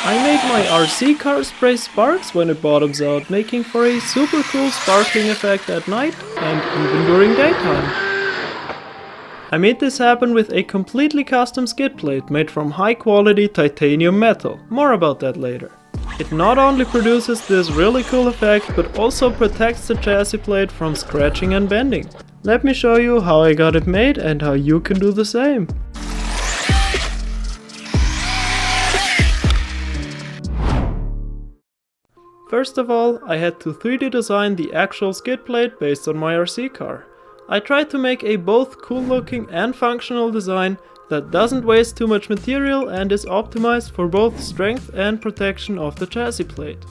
I made my RC car spray sparks when it bottoms out, making for a super cool sparkling effect at night and even during daytime. I made this happen with a completely custom skid plate made from high quality titanium metal. More about that later. It not only produces this really cool effect, but also protects the chassis plate from scratching and bending. Let me show you how I got it made and how you can do the same. First of all, I had to 3D design the actual skid plate based on my RC car. I tried to make a both cool looking and functional design that doesn't waste too much material and is optimized for both strength and protection of the chassis plate.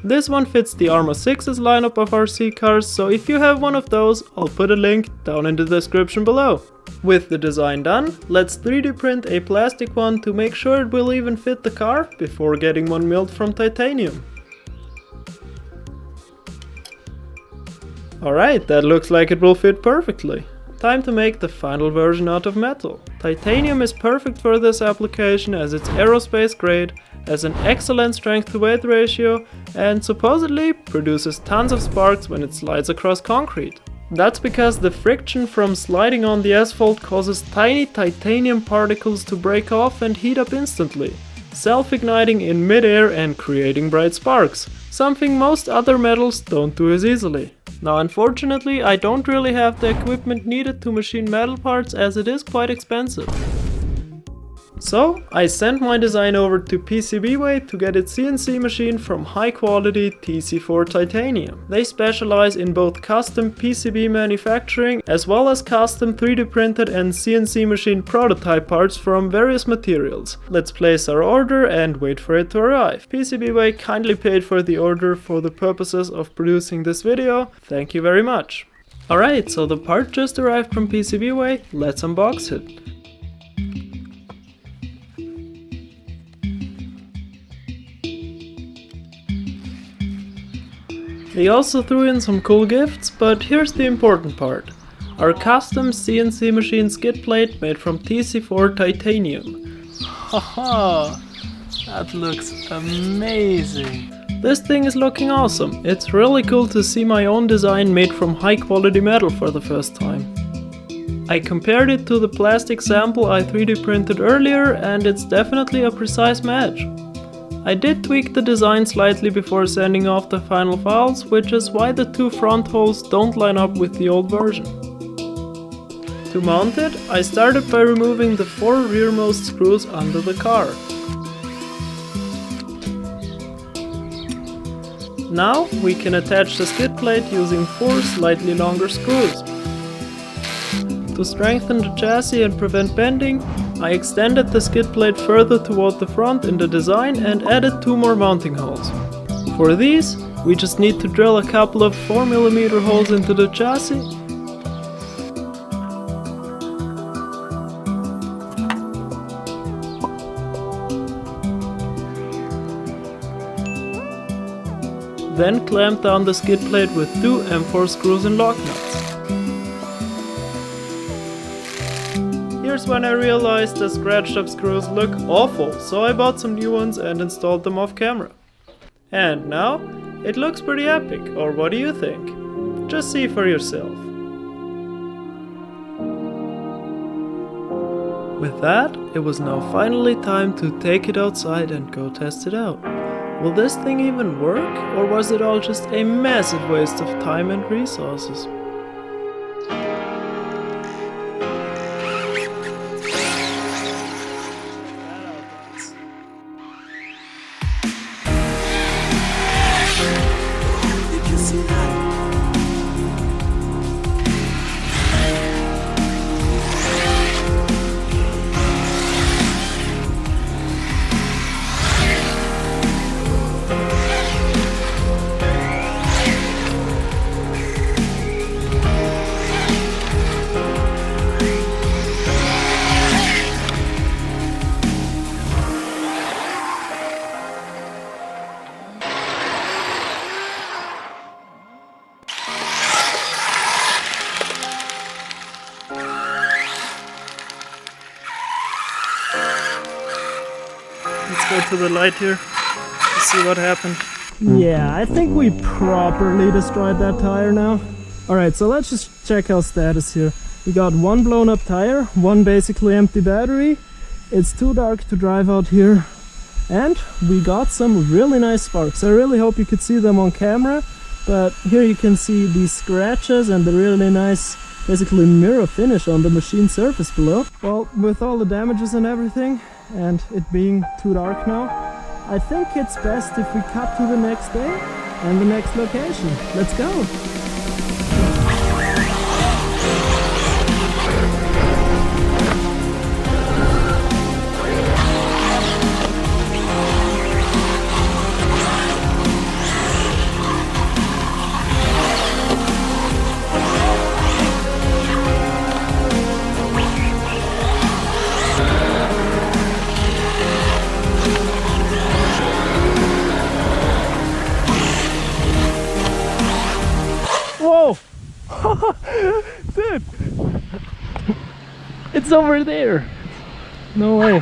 This one fits the Arma 6's lineup of RC cars, so if you have one of those, I'll put a link down in the description below. With the design done, let's 3D print a plastic one to make sure it will even fit the car before getting one milled from titanium. Alright, that looks like it will fit perfectly. Time to make the final version out of metal. Titanium is perfect for this application as it's aerospace grade, has an excellent strength to weight ratio, and supposedly produces tons of sparks when it slides across concrete. That's because the friction from sliding on the asphalt causes tiny titanium particles to break off and heat up instantly, self-igniting in mid-air and creating bright sparks, something most other metals don't do as easily. Now unfortunately, I don't really have the equipment needed to machine metal parts as it is quite expensive. So I sent my design over to PCBWay to get it CNC machined from high quality TC4 titanium. They specialize in both custom PCB manufacturing as well as custom 3D printed and CNC machined prototype parts from various materials. Let's place our order and wait for it to arrive. PCBWay kindly paid for the order for the purposes of producing this video. Thank you very much. Alright, so the part just arrived from PCBWay, let's unbox it. They also threw in some cool gifts, but here's the important part. Our custom CNC machine skid plate made from TC4 titanium. Haha, that looks amazing. This thing is looking awesome. It's really cool to see my own design made from high quality metal for the first time. I compared it to the plastic sample I 3D printed earlier and it's definitely a precise match. I did tweak the design slightly before sending off the final files, which is why the two front holes don't line up with the old version. To mount it, I started by removing the 4 rearmost screws under the car. Now we can attach the skid plate using 4 slightly longer screws. To strengthen the chassis and prevent bending, I extended the skid plate further toward the front in the design and added 2 more mounting holes. For these, we just need to drill a couple of 4mm holes into the chassis. Then clamp down the skid plate with 2 M4 screws and lock nuts. Here's when I realized the scratched up screws look awful, so I bought some new ones and installed them off camera. And now, it looks pretty epic, or what do you think? Just see for yourself. With that, it was now finally time to take it outside and go test it out. Will this thing even work, or was it all just a massive waste of time and resources? to the light here to see what happened. Yeah, I think we properly destroyed that tire now. Alright, so let's just check our status here. We got one blown up tire, one basically empty battery. It's too dark to drive out here. And we got some really nice sparks. I really hope you could see them on camera. But here you can see these scratches and the really nice, basically mirror finish on the machine surface below. Well, with all the damages and everything, and it being too dark now, I think it's best if we cut to the next day and the next location. Let's go! Whoa! Dude! It's over there! No way!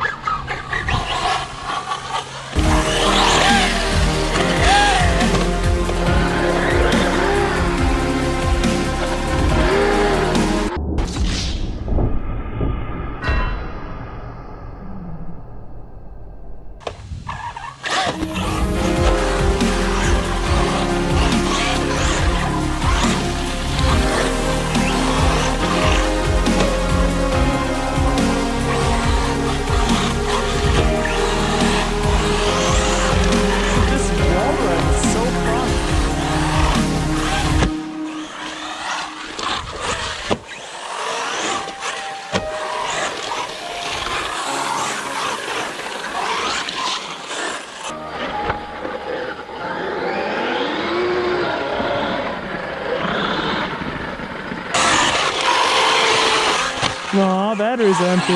No, battery's empty.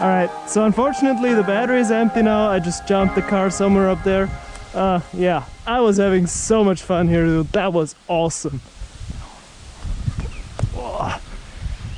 Alright, so unfortunately the battery's empty now. I just jumped the car somewhere up there. Yeah, I was having so much fun here, dude. That was awesome. Oh.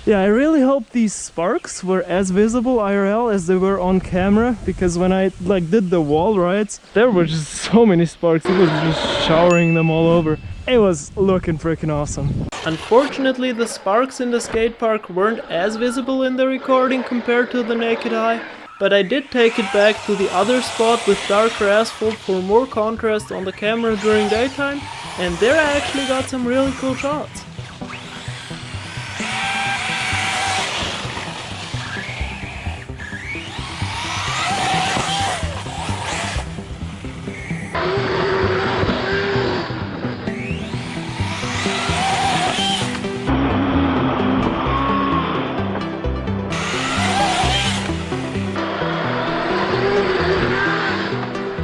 Yeah, I really hope these sparks were as visible IRL as they were on camera, because when I did the wall rides, there were just so many sparks. It was just showering them all over. It was looking freaking awesome. Unfortunately, the sparks in the skate park weren't as visible in the recording compared to the naked eye, but I did take it back to the other spot with darker asphalt for more contrast on the camera during daytime, and there I actually got some really cool shots.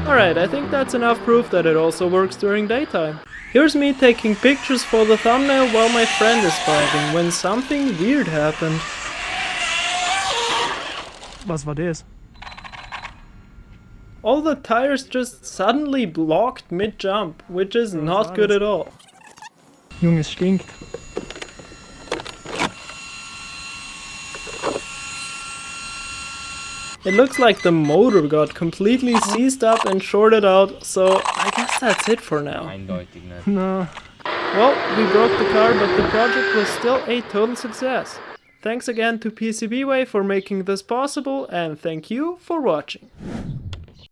Alright, I think that's enough proof that it also works during daytime. Here's me taking pictures for the thumbnail while my friend is driving, when something weird happened. Was war das? All the tires just suddenly blocked mid-jump, which is not good at all. Junge, es stinkt. It looks like the motor got completely seized up and shorted out, so I guess that's it for now. Eindeutig nicht. No. Well, we broke the car, but the project was still a total success. Thanks again to PCBWay for making this possible, and thank you for watching.